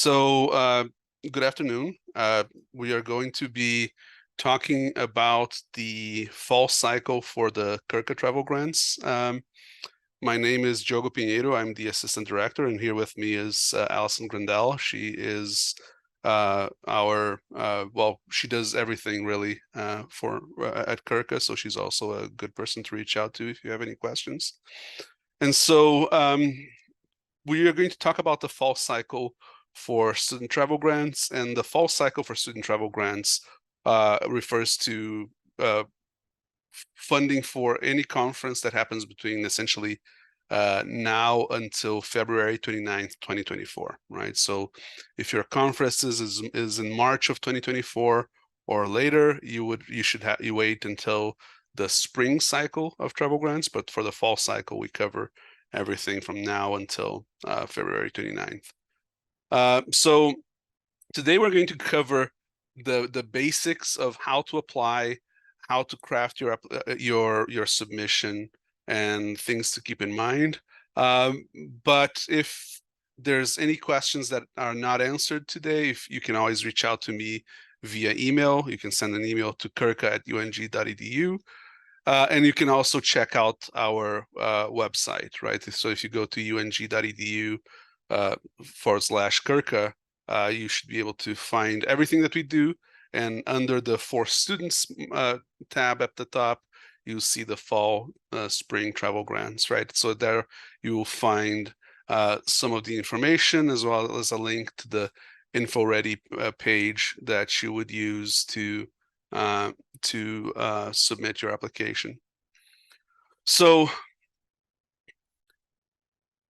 So, good afternoon. We are going to be talking about the fall cycle for the CURCA travel grants. My name is Diogo Pinheiro. I'm the assistant director, and here with me is Alison Grandel. She is she does everything really at CURCA, so she's also a good person to reach out to if you have any questions. And so we are going to talk about the fall cycle for student travel grants, and the fall cycle for student travel grants refers to funding for any conference that happens between essentially now until February 29th, 2024, right? So if your conference is in March of 2024 or later, you should wait until the spring cycle of travel grants, but for the fall cycle, we cover everything from now until February 29th. So today we're going to cover the basics of how to apply, how to craft your submission, and things to keep in mind. But if there's any questions that are not answered today, if you can always reach out to me via email. You can send an email to curca@ung.edu. And you can also check out our website, right? So if you go to ung.edu /CURCA, you should be able to find everything that we do. And under the For Students tab at the top, you'll see the fall, spring travel grants, right? So there you will find some of the information as well as a link to the InfoReady page that you would use to submit your application. So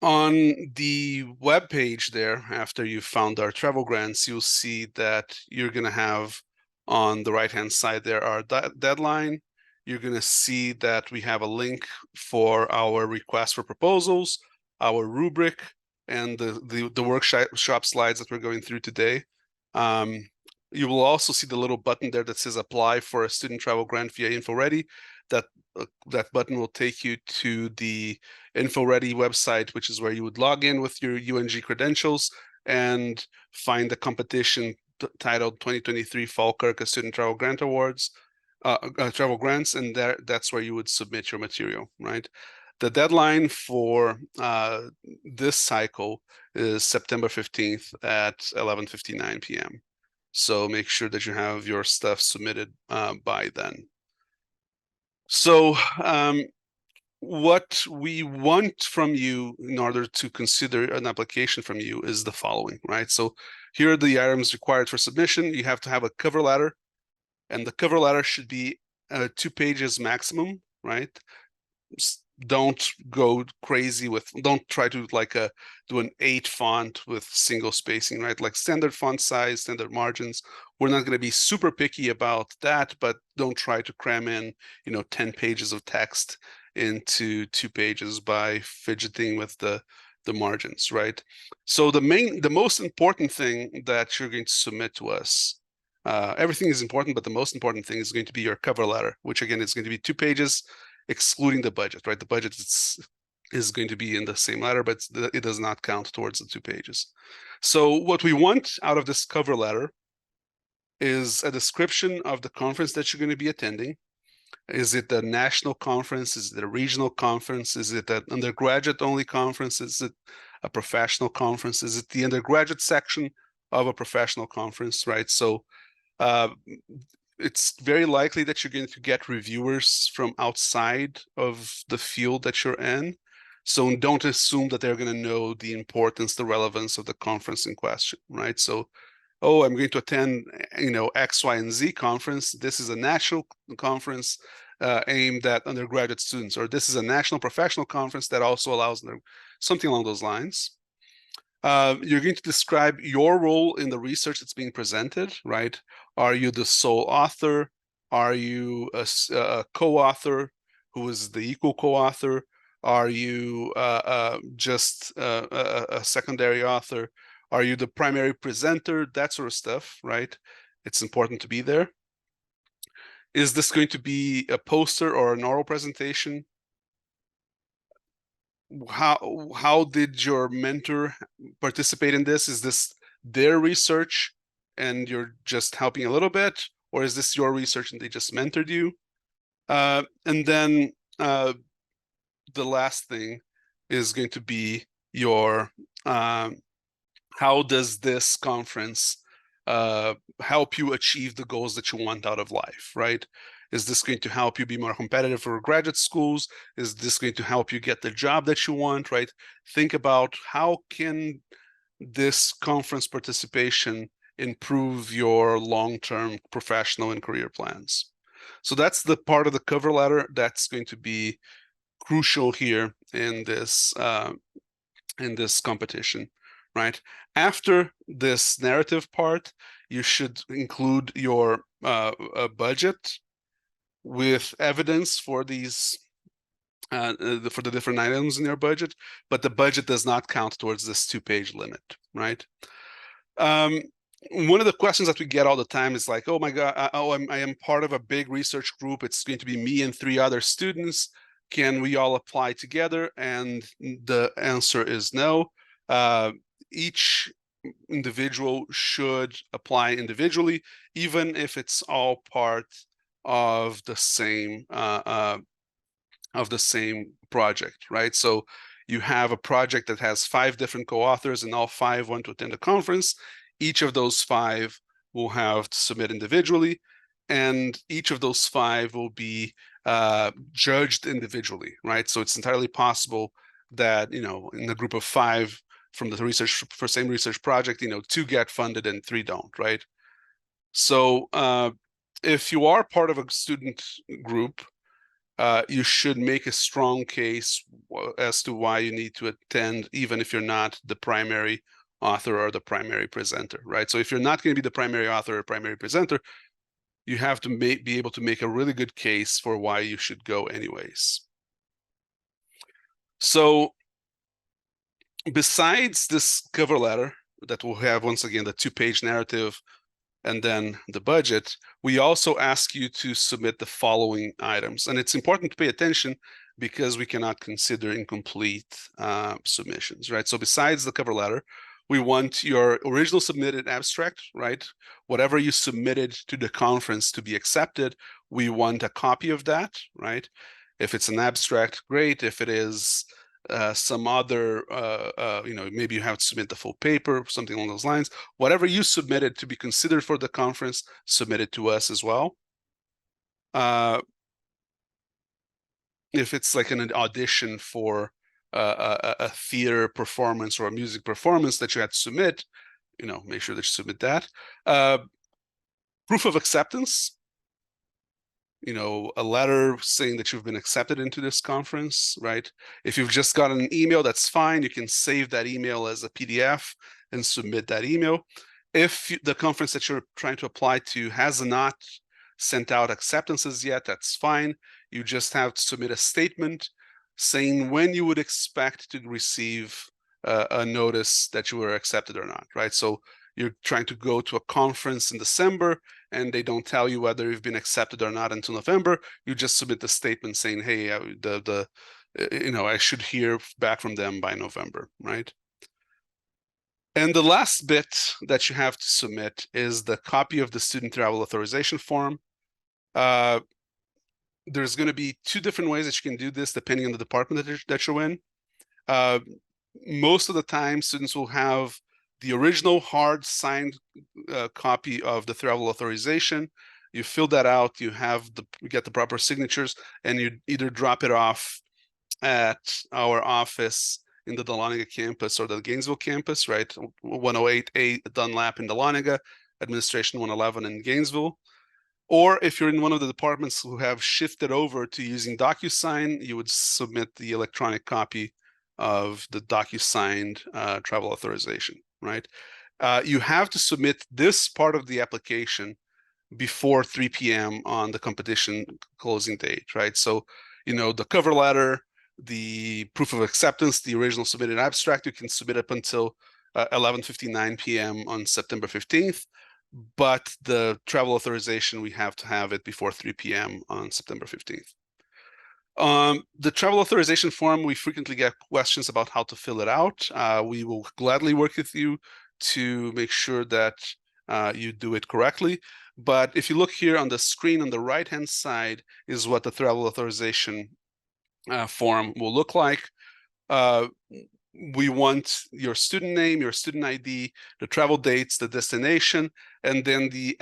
on the web page there, after you've found our travel grants, you'll see that you're going to have on the right-hand side there our deadline. You're going to see that we have a link for our request for proposals, our rubric, and the workshop slides that we're going through today. You will also see the little button there that says apply for a student travel grant via InfoReady. That button will take you to the InfoReady website, which is where you would log in with your UNG credentials and find the competition titled 2023 Fall CURCA Student Travel Grant Awards, travel grants, and that's where you would submit your material, right? The deadline for this cycle is September 15th at 11:59 p.m. So make sure that you have your stuff submitted by then. So what we want from you in order to consider an application from you is the following, right? So here are the items required for submission. You have to have a cover letter, and the cover letter should be 2 pages maximum, right? Don't go crazy don't try to do an 8 font with single spacing, right? Like standard font size, standard margins. We're not going to be super picky about that, but don't try to cram in 10 pages of text into 2 pages by fidgeting with the margins, right? So the most important thing that you're going to submit to us, everything is important, but the most important thing is going to be your cover letter, which again is going to be 2 pages, excluding the budget, right? The budget is going to be in the same letter, but it does not count towards the 2 pages. So what we want out of this cover letter is a description of the conference that you're going to be attending. Is it a national conference? Is it a regional conference? Is it an undergraduate only conference? Is it a professional conference? Is it the undergraduate section of a professional conference, right? So it's very likely that you're going to get reviewers from outside of the field that you're in. So don't assume that they're going to know the importance, the relevance of the conference in question, right? So, oh, I'm going to attend, X, Y, and Z conference. This is a national conference aimed at undergraduate students, or this is a national professional conference that also allows them something along those lines. You're going to describe your role in the research that's being presented, right? Are you the sole author? Are you a co-author who is the equal co-author? Are you just a secondary author? Are you the primary presenter? That sort of stuff, right? It's important to be there. Is this going to be a poster or an oral presentation? How did your mentor participate in this? Is this their research and you're just helping a little bit, or is this your research and they just mentored you? And then the last thing is going to be your how does this conference help you achieve the goals that you want out of life, right? Is this going to help you be more competitive for graduate schools? Is this going to help you get the job that you want, right? Think about how can this conference participation improve your long-term professional and career plans. So that's the part of the cover letter that's going to be crucial here in this competition, right? After this narrative part, you should include your budget with evidence for these for the different items in your budget, but the budget does not count towards this 2-page limit, right? One of the questions that we get all the time is like, oh my God, I am part of a big research group. It's going to be me and 3 other students. Can we all apply together? And the answer is no. Each individual should apply individually, even if it's all part of the same project, right? So you have a project that has 5 different co-authors and all 5 want to attend a conference. Each of those 5 will have to submit individually, and each of those 5 will be judged individually, right? So it's entirely possible that, in a group of 5 from the same research project, 2 get funded and 3 don't, right? So if you are part of a student group, you should make a strong case as to why you need to attend, even if you're not the primary author or the primary presenter, right? So if you're not going to be the primary author or primary presenter, you have to be able to make a really good case for why you should go anyways. So besides this cover letter that will have, once again, the 2-page narrative and then the budget, we also ask you to submit the following items. And it's important to pay attention because we cannot consider incomplete submissions, right? So besides the cover letter, we want your original submitted abstract, right? Whatever you submitted to the conference to be accepted, we want a copy of that, right? If it's an abstract, great. If it is some other, maybe you have to submit the full paper, something along those lines. Whatever you submitted to be considered for the conference, submit it to us as well. If it's like an audition for a theater performance or a music performance that you had to submit, make sure that you submit that. Proof of acceptance, a letter saying that you've been accepted into this conference, right? If you've just got an email, that's fine. You can save that email as a PDF and submit that email. If the conference that you're trying to apply to has not sent out acceptances yet, that's fine. You just have to submit a statement saying when you would expect to receive a notice that you were accepted or not, right? So you're trying to go to a conference in December and they don't tell you whether you've been accepted or not until November. You just submit the statement saying, hey, I should hear back from them by November, right? And the last bit that you have to submit is the copy of the student travel authorization form. There's going to be 2 different ways that you can do this depending on the department that you're in. Most of the time, students will have the original hard signed copy of the travel authorization. You fill that out, you get the proper signatures, and you either drop it off at our office in the Dahlonega campus or the Gainesville campus, right? 108A Dunlap in Dahlonega, Administration 111 in Gainesville. Or if you're in one of the departments who have shifted over to using DocuSign, you would submit the electronic copy of the DocuSigned travel authorization, right? You have to submit this part of the application before 3 p.m. on the competition closing date, right? So, the cover letter, the proof of acceptance, the original submitted abstract, you can submit up until 11:59 p.m. on September 15th. But the travel authorization, we have to have it before 3 p.m. on September 15th. The travel authorization form, we frequently get questions about how to fill it out. We will gladly work with you to make sure that you do it correctly. But if you look here on the screen on the right-hand side is what the travel authorization form will look like. We want your student name, your student ID, the travel dates, the destination, and then the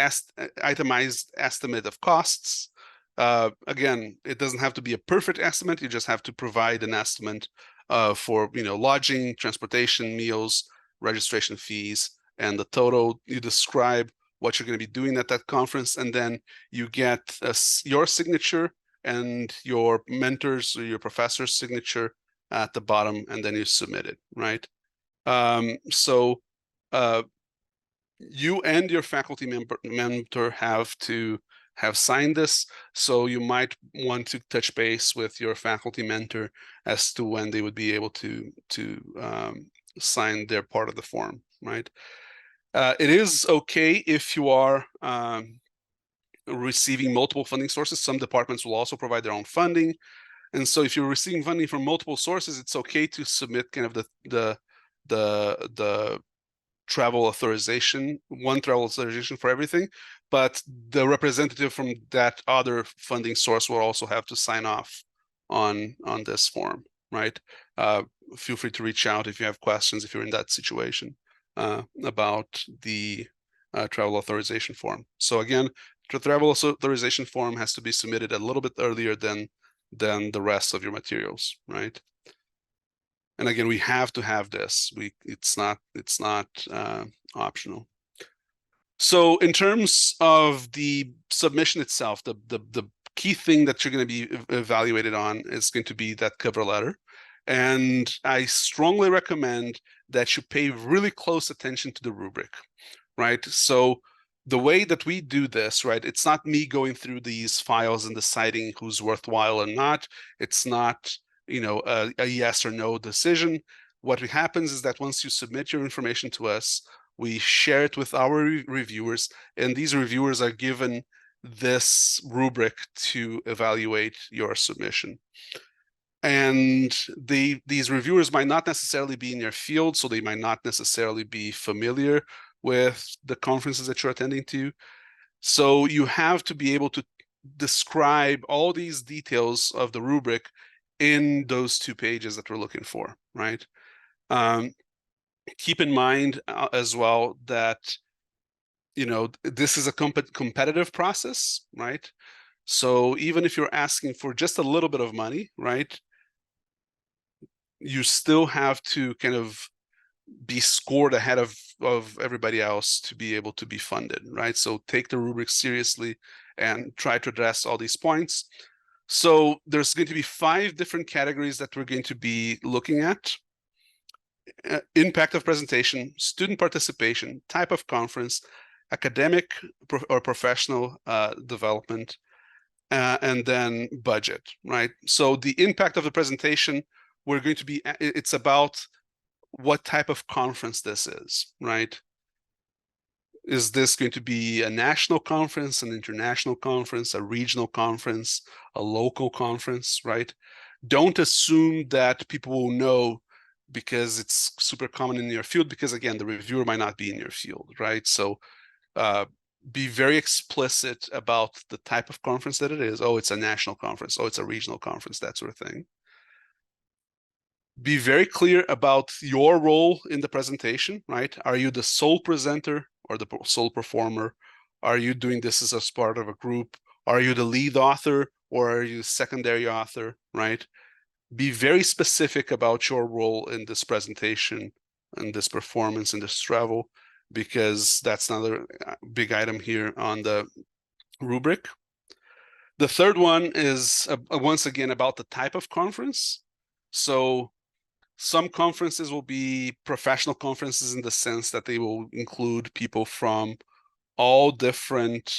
itemized estimate of costs. Again, it doesn't have to be a perfect estimate. You just have to provide an estimate for lodging, transportation, meals, registration fees, and the total. You describe what you're going to be doing at that conference, and then you get your signature and your mentor's or your professor's signature at the bottom, and then you submit it, right? So you and your faculty mentor have to have signed this, so you might want to touch base with your faculty mentor as to when they would be able to sign their part of the form, right? It is okay if you are receiving multiple funding sources. Some departments will also provide their own funding. And so if you're receiving funding from multiple sources, it's okay to submit kind of the travel authorization, one travel authorization for everything, but the representative from that other funding source will also have to sign off on this form, right? Feel free to reach out if you have questions, if you're in that situation about the travel authorization form. So again, the travel authorization form has to be submitted a little bit earlier than the rest of your materials, right? And again, we have to have this. It's not optional. So in terms of the submission itself, the key thing that you're going to be evaluated on is going to be that cover letter. And I strongly recommend that you pay really close attention to the rubric, right? So the way that we do this, right, it's not me going through these files and deciding who's worthwhile or not. It's not, a yes or no decision. What happens is that once you submit your information to us, we share it with our reviewers, and these reviewers are given this rubric to evaluate your submission. And these reviewers might not necessarily be in your field, so they might not necessarily be familiar with the conferences that you're attending to. So you have to be able to describe all these details of the rubric in those 2 pages that we're looking for, right? Keep in mind as well that, this is a competitive process, right? So even if you're asking for just a little bit of money, right, you still have to kind of be scored ahead of everybody else to be able to be funded, right? So take the rubric seriously and try to address all these points. So there's going to be 5 different categories that we're going to be looking at. Impact of presentation, student participation, type of conference, academic or professional development, and then budget, right? So the impact of the presentation, we're going to be, it's about what type of conference this is, right? Is this going to be a national conference, an international conference, a regional conference, a local conference, right? Don't assume that people will know because it's super common in your field, because again, the reviewer might not be in your field, right? So be very explicit about the type of conference that it is. Oh, it's a national conference. Oh, it's a regional conference, that sort of thing. Be very clear about your role in the presentation, right? Are you the sole presenter or the sole performer? Are you doing this as part of a group? Are you the lead author or are you secondary author, right? Be very specific about your role in this presentation and this performance and this travel, because that's another big item here on the rubric. The third one is once again about the type of conference. So some conferences will be professional conferences in the sense that they will include people from all different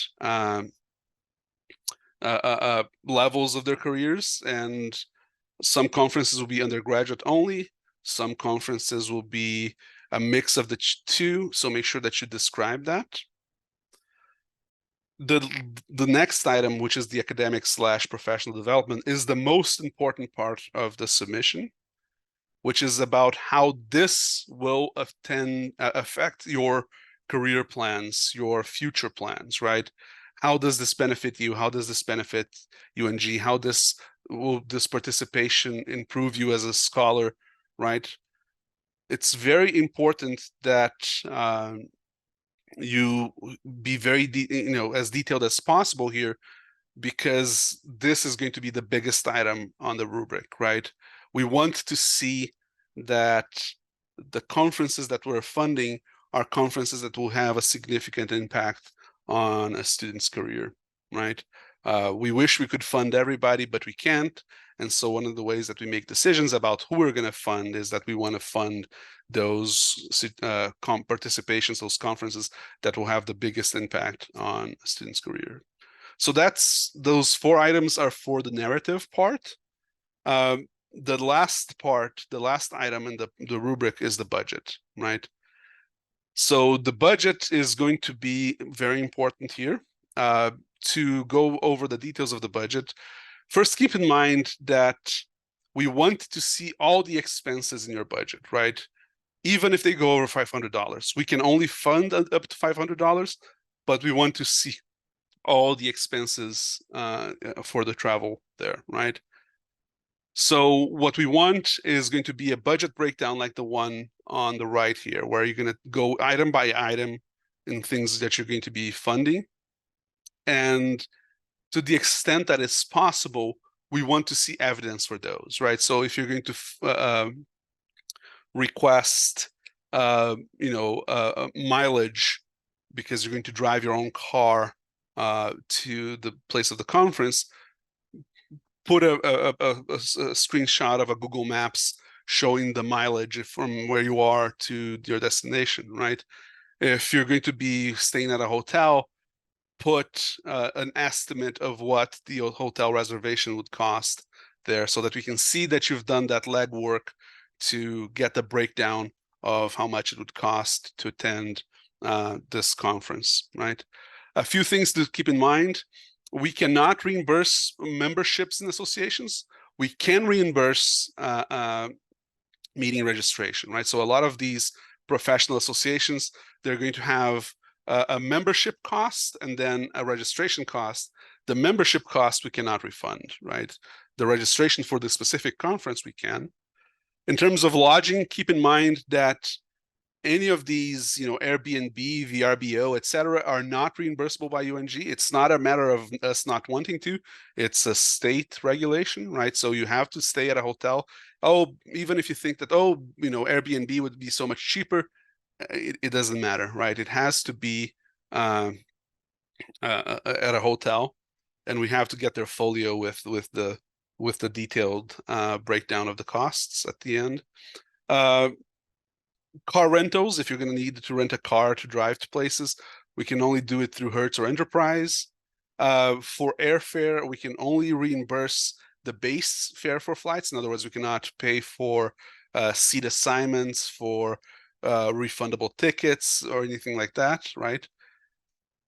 levels of their careers, and some conferences will be undergraduate only. Some conferences will be a mix of the 2, so make sure that you describe that. The next item, which is the academic/professional development, is the most important part of the submission. which is about how this will affect your career plans, your future plans, right? How does this benefit you? How does this benefit UNG? How will this participation improve you as a scholar, right? It's very important that you be very, as detailed as possible here, because this is going to be the biggest item on the rubric, right? We want to see that the conferences that we're funding are conferences that will have a significant impact on a student's career, right? We wish we could fund everybody, but we can't. And so one of the ways that we make decisions about who we're going to fund is that we want to fund those participations, those conferences that will have the biggest impact on a student's career. So those 4 items are for the narrative part. The last part, the last item in the rubric is the budget, right? So the budget is going to be very important here. To go over the details of the budget, first keep in mind that we want to see all the expenses in your budget, right? Even if they go over $500, we can only fund up to $500, but we want to see all the expenses for the travel there, right? So what we want is going to be a budget breakdown like the one on the right here, where you're going to go item by item in things that you're going to be funding. And to the extent that it's possible, we want to see evidence for those, right? So if you're going to request, mileage because you're going to drive your own car to the place of the conference, put a screenshot of a Google Maps showing the mileage from where you are to your destination, right? If you're going to be staying at a hotel, put an estimate of what the hotel reservation would cost there so that we can see that you've done that legwork to get the breakdown of how much it would cost to attend this conference, right? A few things to keep in mind. We cannot reimburse memberships in associations. We can reimburse meeting registration, right? So a lot of these professional associations, they're going to have a membership cost and then a registration cost. The membership cost we cannot refund, right? The registration for the specific conference we can. In terms of lodging, keep in mind that any of these, Airbnb, VRBO, etc., are not reimbursable by UNG. It's not a matter of us not wanting to. It's a state regulation, right? So you have to stay at a hotel. Even if you think that, Airbnb would be so much cheaper, it doesn't matter, right? It has to be at a hotel, and we have to get their folio with the detailed breakdown of the costs at the end. Car rentals, if you're going to need to rent a car to drive to places, we can only do it through Hertz or Enterprise. For airfare, we can only reimburse the base fare for flights. In other words, we cannot pay for seat assignments, for refundable tickets or anything like that, right?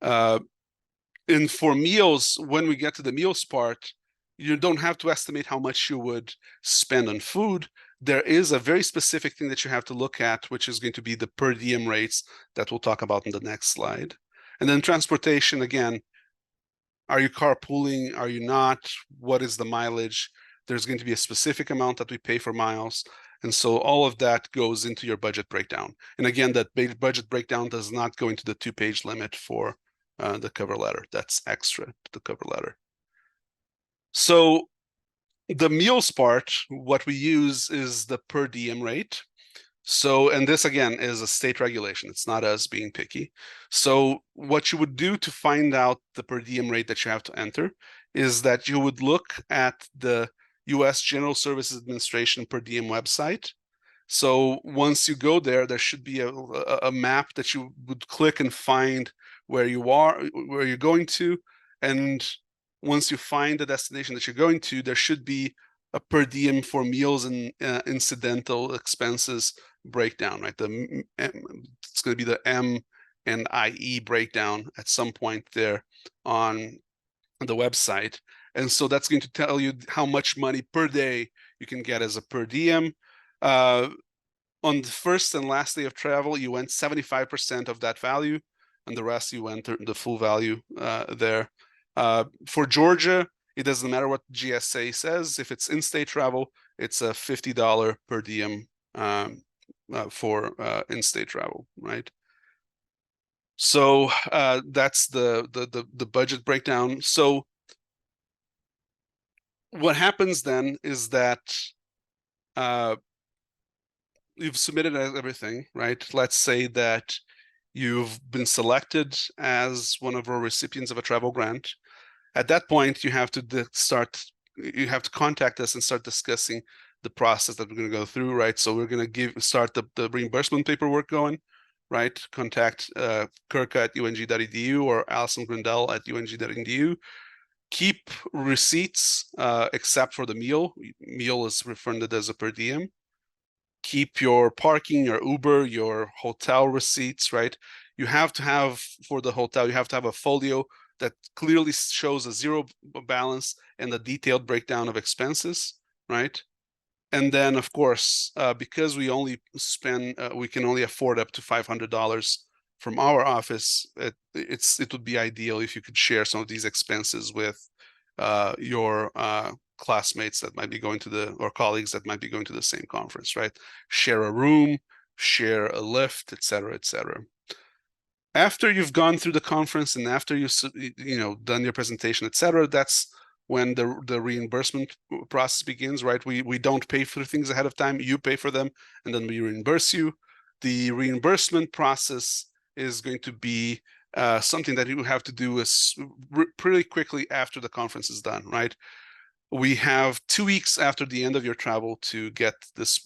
And for meals, when we get to the meals part, you don't have to estimate how much you would spend on food. There is a very specific thing that you have to look at, which is going to be the per diem rates that we'll talk about in the next slide. And then transportation, again, are you carpooling? Are you not? What is the mileage? There's going to be a specific amount that we pay for miles. And so all of that goes into your budget breakdown. And again, that budget breakdown does not go into the 2-page limit for the cover letter. That's extra to the cover letter. So the meals part, what we use is the per diem rate. So, and this again is a state regulation. It's not us being picky. So what you would do to find out the per diem rate that you have to enter is that you would look at the US General Services Administration per diem website. So once you go there, there should be a map that you would click and find where you are, where you're going to. And once you find the destination that you're going to, there should be a per diem for meals and incidental expenses breakdown, right? It's going to be the M and IE breakdown at some point there on the website. And so that's going to tell you how much money per day you can get as a per diem. On the first and last day of travel, you went 75% of that value, and the rest you went the full value there. For Georgia, it doesn't matter what GSA says. If it's in-state travel, it's a $50 per diem for in-state travel, right? So that's the budget breakdown. So what happens then is that you've submitted everything, right? Let's say that you've been selected as one of our recipients of a travel grant. At that point, you have to contact us and start discussing the process that we're going to go through, right? So we're going to start the reimbursement paperwork going, right? Contact CURCA at ung.edu or Alison Grindel at ung.edu. Keep receipts except for the meal. Meal is refunded as a per diem. Keep your parking, your Uber, your hotel receipts, right? You have to have, for the hotel, you have to have a folio that clearly shows a zero balance and a detailed breakdown of expenses, right? And then, of course, because we can only afford up to $500 from our office, it would be ideal if you could share some of these expenses with your classmates that might be going to or colleagues that might be going to the same conference, right? Share a room, share a lift, et cetera, et cetera. After you've gone through the conference and after done your presentation, et cetera, that's when the reimbursement process begins, right? We don't pay for things ahead of time. You pay for them, and then we reimburse you. The reimbursement process is going to be something that you have to do pretty quickly after the conference is done, right? We have 2 weeks after the end of your travel to get this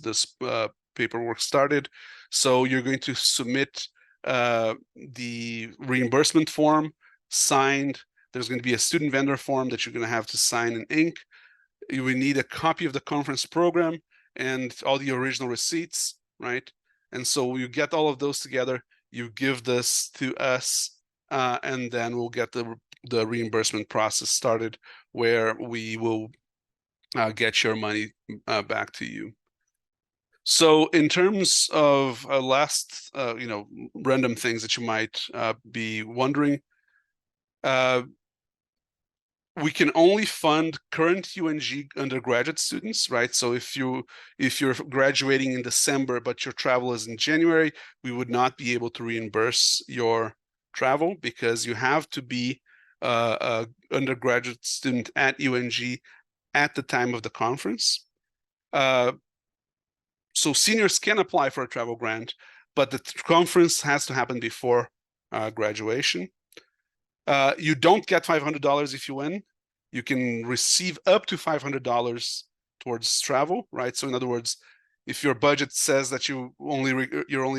paperwork started. So you're going to submit the reimbursement form signed. There's going to be a student vendor form that you're going to have to sign in ink. You will need a copy of the conference program and all the original receipts, right? And so you get all of those together, you give this to us, and then we'll get the reimbursement process started where we will get your money back to you. So in terms of last, random things that you might be wondering, we can only fund current UNG undergraduate students, right? So if you're graduating in December, but your travel is in January, we would not be able to reimburse your travel because you have to be a undergraduate student at UNG at the time of the conference. So seniors can apply for a travel grant, but the conference has to happen before graduation. You don't get $500 if you win. You can receive up to $500 towards travel, right? So in other words, if your budget says that you're only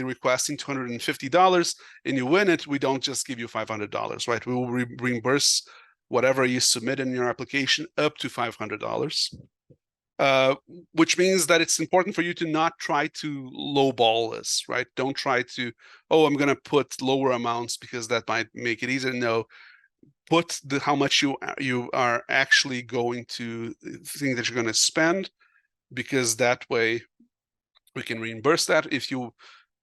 requesting $250 and you win it, we don't just give you $500, right? We will reimburse whatever you submit in your application up to $500. Which means that it's important for you to not try to lowball this, right? Don't try to, I'm going to put lower amounts because that might make it easier. No, put how much you are actually going to think that you're going to spend, because that way we can reimburse that. If you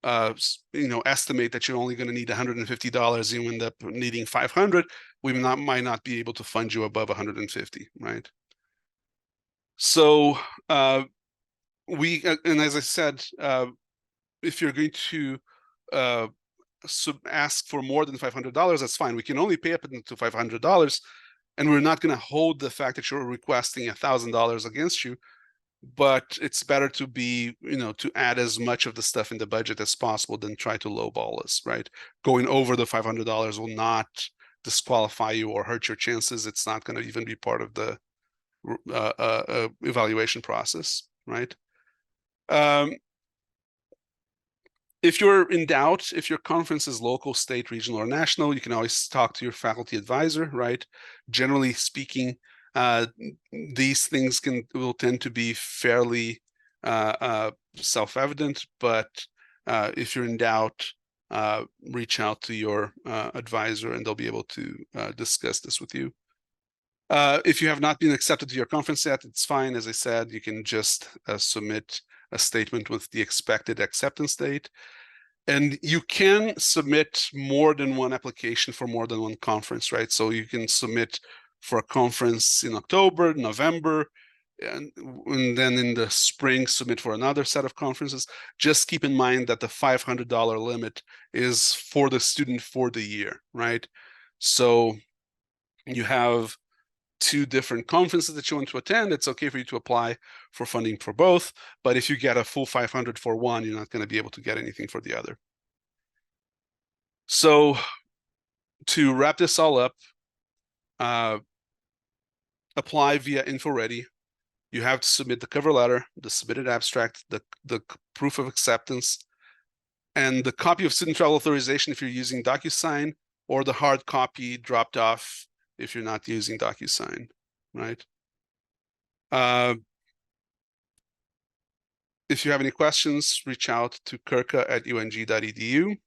estimate that you're only going to need $150, you end up needing $500, we might not be able to fund you above $150, right? So and as I said, if you're going to ask for more than $500, that's fine. We can only pay up to $500, and we're not going to hold the fact that you're requesting $1,000 against you. But it's better to be, to add as much of the stuff in the budget as possible than try to lowball us, right? Going over the $500 will not disqualify you or hurt your chances. It's not going to even be part of the evaluation process, right? If you're in doubt, if your conference is local, state, regional, or national, you can always talk to your faculty advisor, right? Generally speaking, these things will tend to be fairly self-evident, but if you're in doubt, reach out to your advisor and they'll be able to discuss this with you. If you have not been accepted to your conference yet, it's fine. As I said, you can just submit a statement with the expected acceptance date. And you can submit more than one application for more than one conference, right? So you can submit for a conference in October, November, and then in the spring submit for another set of conferences. Just keep in mind that the $500 limit is for the student for the year, right? So you have 2 different conferences that you want to attend, it's okay for you to apply for funding for both. But if you get a full 500 for one, you're not going to be able to get anything for the other. So to wrap this all up, apply via InfoReady. You have to submit the cover letter, the submitted abstract, the proof of acceptance, and the copy of student travel authorization if you're using DocuSign, or the hard copy dropped off if you're not using DocuSign, right? If you have any questions, reach out to CURCA at ung.edu.